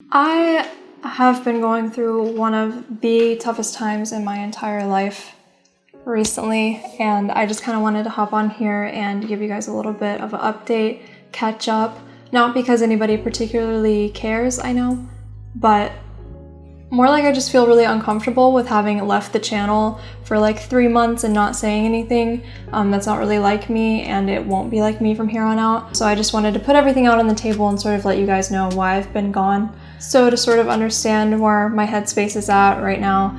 I have been going through one of the toughest times in my entire life recently, and I just kind of wanted to hop on here and give you guys a little bit of an update, catch up, not because anybody particularly cares, I know, but more like I just feel really uncomfortable with having left the channel for like 3 months and not saying anything. That's not really like me, and it won't be like me from here on out. So I just wanted to put everything out on the table and sort of let you guys know why I've been gone. So to sort of understand where my headspace is at right now,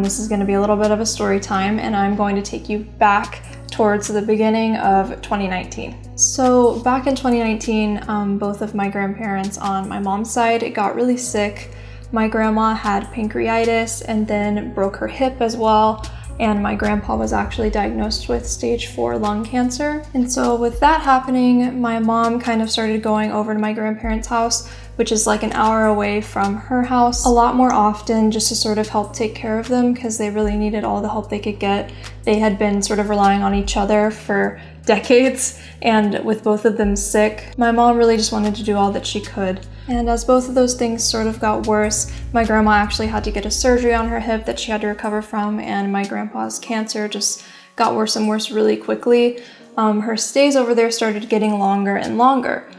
this is going to be a little bit of a story time, and I'm going to take you back towards the beginning of 2019. So back in 2019, both of my grandparents on my mom's side got really sick. My grandma had pancreatitis and then broke her hip as well, and my grandpa was actually diagnosed with stage 4 lung cancer. And so with that happening, my mom kind of started going over to my grandparents' house, which is like an hour away from her house, a lot more often, just to sort of help take care of them because they really needed all the help they could get. They had been sort of relying on each other for decades, and with both of them sick, my mom really just wanted to do all that she could. And as both of those things sort of got worse, my grandma actually had to get a surgery on her hip that she had to recover from, and my grandpa's cancer just got worse and worse really quickly. Her stays over there started getting longer and longer.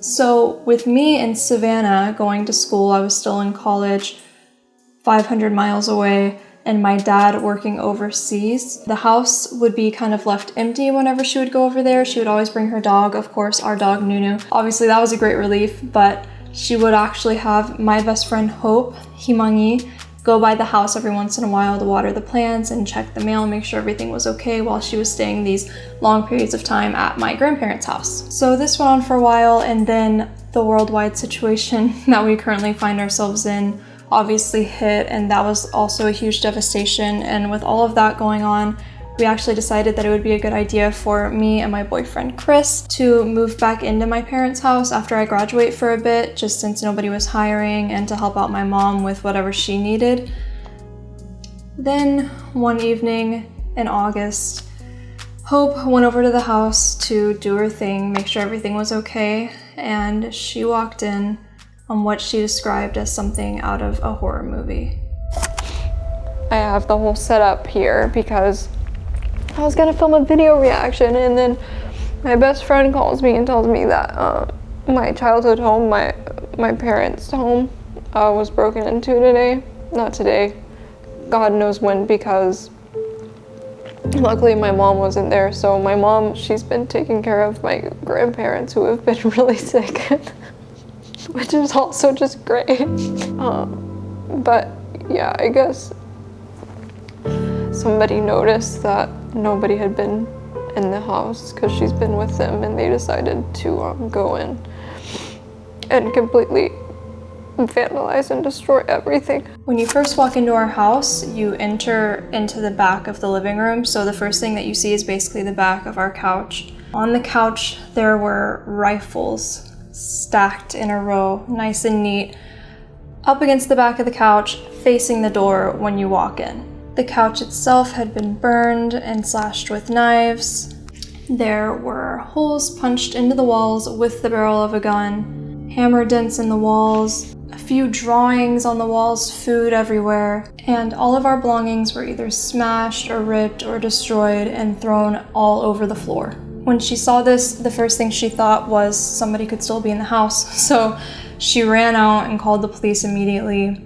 So with me in Savannah going to school, I was still in college, 500 miles away, and my dad working overseas. The house would be kind of left empty whenever she would go over there. She would always bring her dog, of course, our dog Nunu. Obviously that was a great relief, but she would actually have my best friend Hope, Himangi, go by the house every once in a while to water the plants and check the mail and make sure everything was okay while she was staying these long periods of time at my grandparents' house. So this went on for a while, and then the worldwide situation that we currently find ourselves in obviously hit, and that was also a huge devastation. And with all of that going on, we actually decided that it would be a good idea for me and my boyfriend Chris to move back into my parents' house after I graduate for a bit, just since nobody was hiring, and to help out my mom with whatever she needed. Then one evening in August, Hope went over to the house to do her thing, make sure everything was okay, and she walked in on what she described as something out of a horror movie. I have the whole setup here because I was gonna film a video reaction, and then my best friend calls me and tells me that my childhood home, my parents' home, was broken into today. Not today, God knows when, because luckily my mom wasn't there. So my mom, she's been taking care of my grandparents who have been really sick, which is also just great. But yeah, I guess somebody noticed that nobody had been in the house because she's been with them, and they decided to go in and completely vandalize and destroy everything. When you first walk into our house, you enter into the back of the living room. So the first thing that you see is basically the back of our couch. On the couch, there were rifles stacked in a row, nice and neat, up against the back of the couch, facing the door when you walk in. The couch itself had been burned and slashed with knives. There were holes punched into the walls with the barrel of a gun, hammer dents in the walls, a few drawings on the walls, food everywhere, and all of our belongings were either smashed or ripped or destroyed and thrown all over the floor. When she saw this, the first thing she thought was somebody could still be in the house, so she ran out and called the police immediately.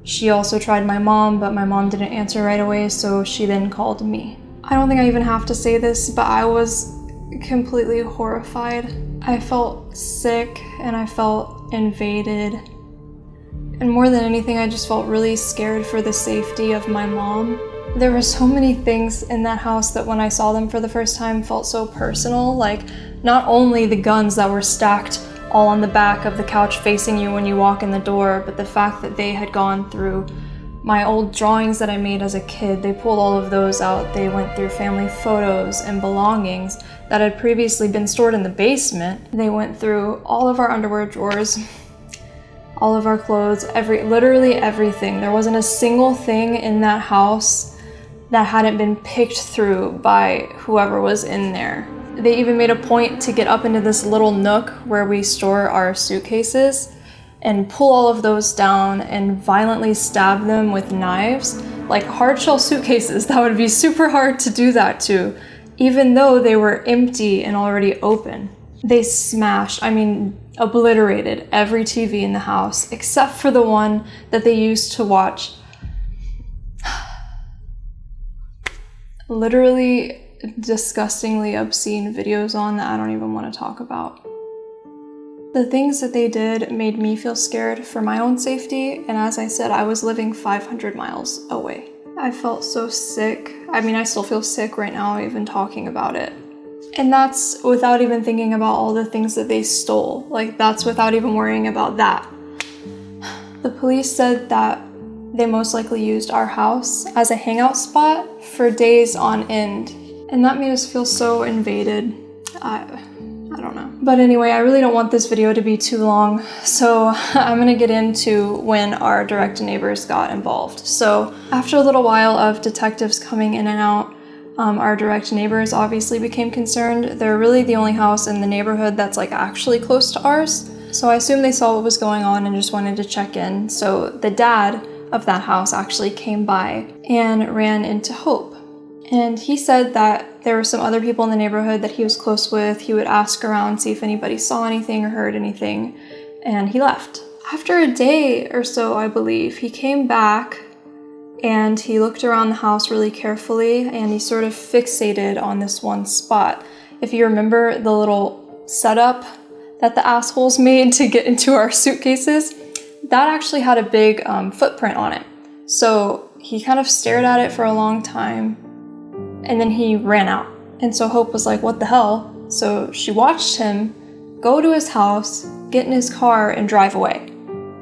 She also tried my mom, but my mom didn't answer right away, so she then called me. I don't think I even have to say this, but I was completely horrified. I felt sick and I felt invaded. And more than anything, I just felt really scared for the safety of my mom. There were so many things in that house that when I saw them for the first time felt so personal, like not only the guns that were stacked all on the back of the couch facing you when you walk in the door, but the fact that they had gone through my old drawings that I made as a kid. They pulled all of those out. They went through family photos and belongings that had previously been stored in the basement. They went through all of our underwear drawers, all of our clothes, literally everything. There wasn't a single thing in that house that hadn't been picked through by whoever was in there. They even made a point to get up into this little nook where we store our suitcases, and pull all of those down and violently stab them with knives. Like hard shell suitcases, that would be super hard to do that to, even though they were empty and already open. They smashed, obliterated every TV in the house except for the one that they used to watch literally disgustingly obscene videos on that I don't even want to talk about. The things that they did made me feel scared for my own safety, and as I said, I was living 500 miles away. I felt so sick. I still feel sick right now even talking about it. And that's without even thinking about all the things that they stole. Like, that's without even worrying about that. The police said that they most likely used our house as a hangout spot for days on end. And that made us feel so invaded. I don't know. But anyway, I really don't want this video to be too long, so I'm gonna get into when our direct neighbors got involved. So after a little while of detectives coming in and out, our direct neighbors obviously became concerned. They're really the only house in the neighborhood that's like actually close to ours. So I assume they saw what was going on and just wanted to check in. So the dad of that house actually came by and ran into Hope. And he said that there were some other people in the neighborhood that he was close with. He would ask around, see if anybody saw anything or heard anything, and he left. After a day or so, I believe, he came back and he looked around the house really carefully and he sort of fixated on this one spot. If you remember the little setup that the assholes made to get into our suitcases, that actually had a big footprint on it. So he kind of stared at it for a long time and then he ran out. And so Hope was like, what the hell? So she watched him go to his house, get in his car, and drive away.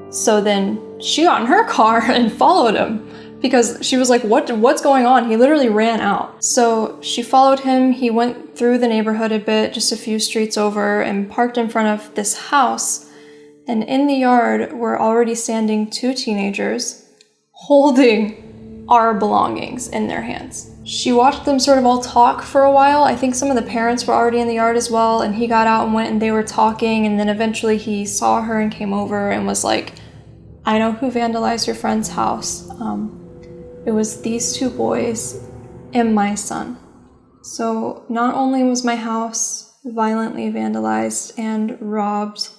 So then she got in her car and followed him because she was like, what's going on? He literally ran out. So she followed him. He went through the neighborhood a bit, just a few streets over, and parked in front of this house. And in the yard were already standing two teenagers holding our belongings in their hands. She watched them sort of all talk for a while. I think some of the parents were already in the yard as well, and he got out and went and they were talking, and then eventually he saw her and came over and was like, I know who vandalized your friend's house. It was these two boys and my son. So not only was my house violently vandalized and robbed,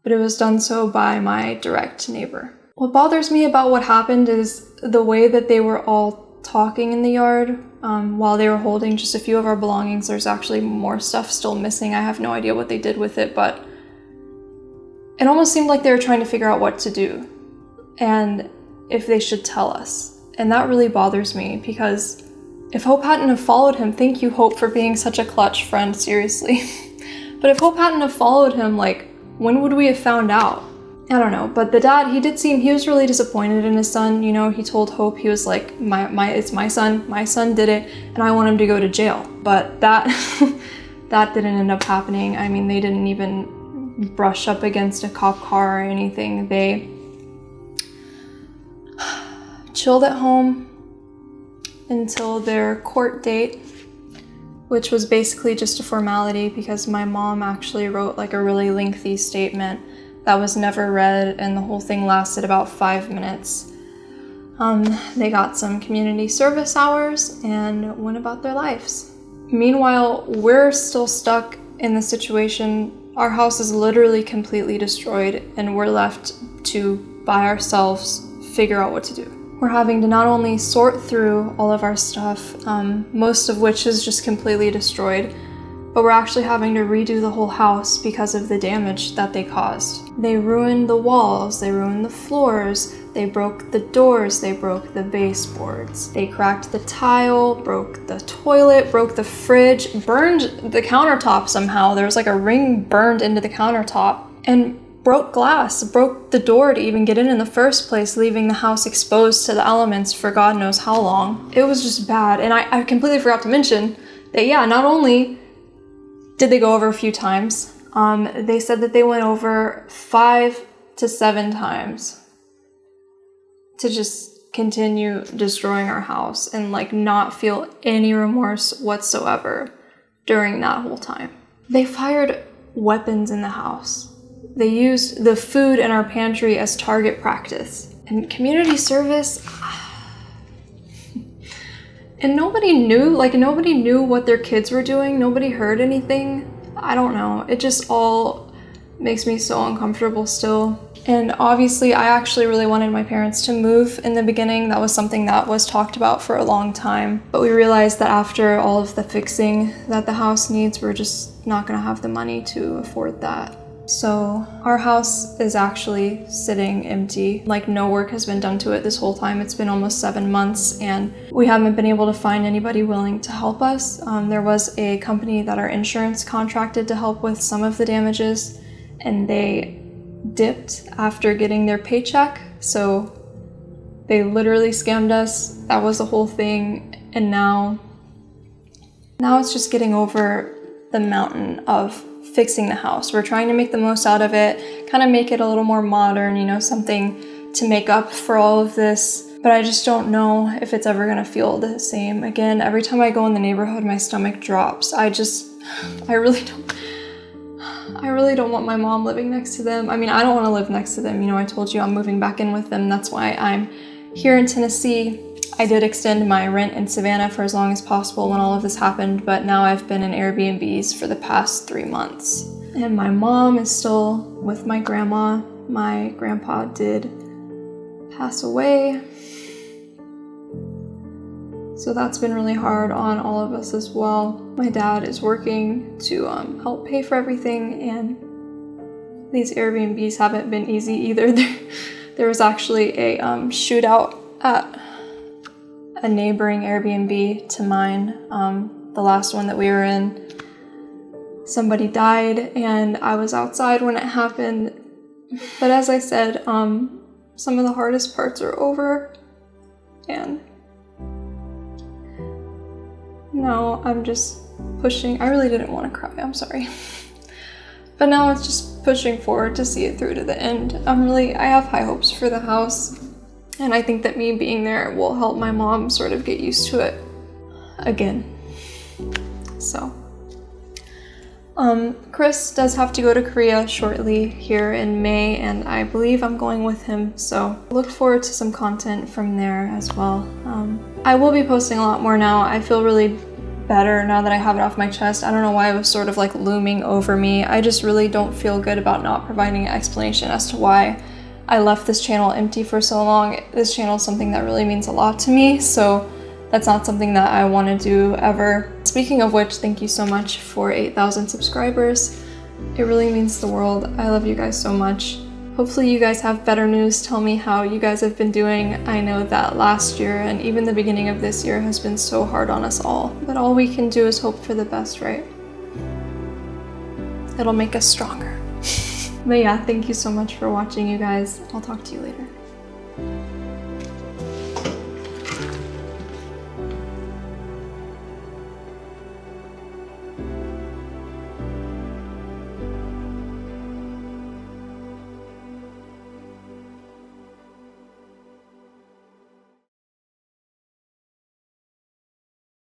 but it was done so by my direct neighbor. What bothers me about what happened is the way that they were all talking in the yard while they were holding just a few of our belongings. There's actually more stuff still missing. I have no idea what they did with it, but it almost seemed like they were trying to figure out what to do and if they should tell us. And that really bothers me because if Hope hadn't have followed him, thank you, Hope, for being such a clutch friend, seriously. But if Hope hadn't have followed him, like, when would we have found out? I don't know, but the dad, he was really disappointed in his son. You know, he told Hope, he was like, it's my son did it, and I want him to go to jail. But that, that didn't end up happening. I mean, they didn't even brush up against a cop car or anything. They chilled at home until their court date, which was basically just a formality because my mom actually wrote like a really lengthy statement that was never read, and the whole thing lasted about 5 minutes. They got some community service hours and went about their lives. Meanwhile, we're still stuck in the situation. Our house is literally completely destroyed and we're left to, by ourselves, figure out what to do. We're having to not only sort through all of our stuff, most of which is just completely destroyed, but we're actually having to redo the whole house because of the damage that they caused. They ruined the walls, they ruined the floors, they broke the doors, they broke the baseboards, they cracked the tile, broke the toilet, broke the fridge, burned the countertop somehow. There was like a ring burned into the countertop, and broke glass, broke the door to even get in the first place, leaving the house exposed to the elements for God knows how long. It was just bad. And I completely forgot to mention that, yeah, not only did they go over a few times, they said that they went over 5 to 7 times to just continue destroying our house and like not feel any remorse whatsoever during that whole time. They fired weapons in the house. they used the food in our pantry as target practice. And community service, and nobody knew what their kids were doing. Nobody heard anything. I don't know. It just all makes me so uncomfortable still. And obviously, I actually really wanted my parents to move in the beginning. That was something that was talked about for a long time. But we realized that after all of the fixing that the house needs, we're just not gonna have the money to afford that. So our house is actually sitting empty. Like, no work has been done to it this whole time. It's been almost 7 months and we haven't been able to find anybody willing to help us. There was a company that our insurance contracted to help with some of the damages, and they dipped after getting their paycheck. So they literally scammed us. That was the whole thing. And now it's just getting over the mountain of fixing the house. We're trying to make the most out of it, kind of make it a little more modern, you know, something to make up for all of this. But I just don't know if it's ever gonna feel the same again. Every time I go in the neighborhood, my stomach drops. I really don't want my mom living next to them. I mean, I don't want to live next to them. You know, I told you I'm moving back in with them. That's why I'm here in Tennessee. I did extend my rent in Savannah for as long as possible when all of this happened, but now I've been in Airbnbs for the past 3 months. And my mom is still with my grandma. My grandpa did pass away. So that's been really hard on all of us as well. My dad is working to help pay for everything, and these Airbnbs haven't been easy either. There was actually a shootout at a neighboring Airbnb to mine, the last one that we were in. Somebody died and I was outside when it happened. But as I said, some of the hardest parts are over, and now I'm just pushing. I really didn't want to cry, I'm sorry. But now it's just pushing forward to see it through to the end. I have high hopes for the house, and I think that me being there will help my mom sort of get used to it again. So, Chris does have to go to Korea shortly here in May, and I believe I'm going with him, so look forward to some content from there as well. I will be posting a lot more now. I feel really better now that I have it off my chest. I don't know why it was sort of like looming over me. I just really don't feel good about not providing an explanation as to why I left this channel empty for so long. This channel is something that really means a lot to me, so that's not something that I want to do ever. Speaking of which, thank you so much for 8,000 subscribers. It really means the world. I love you guys so much. Hopefully you guys have better news. Tell me how you guys have been doing. I know that last year and even the beginning of this year has been so hard on us all, but all we can do is hope for the best, right? It'll make us stronger. But yeah, thank you so much for watching, you guys. I'll talk to you later.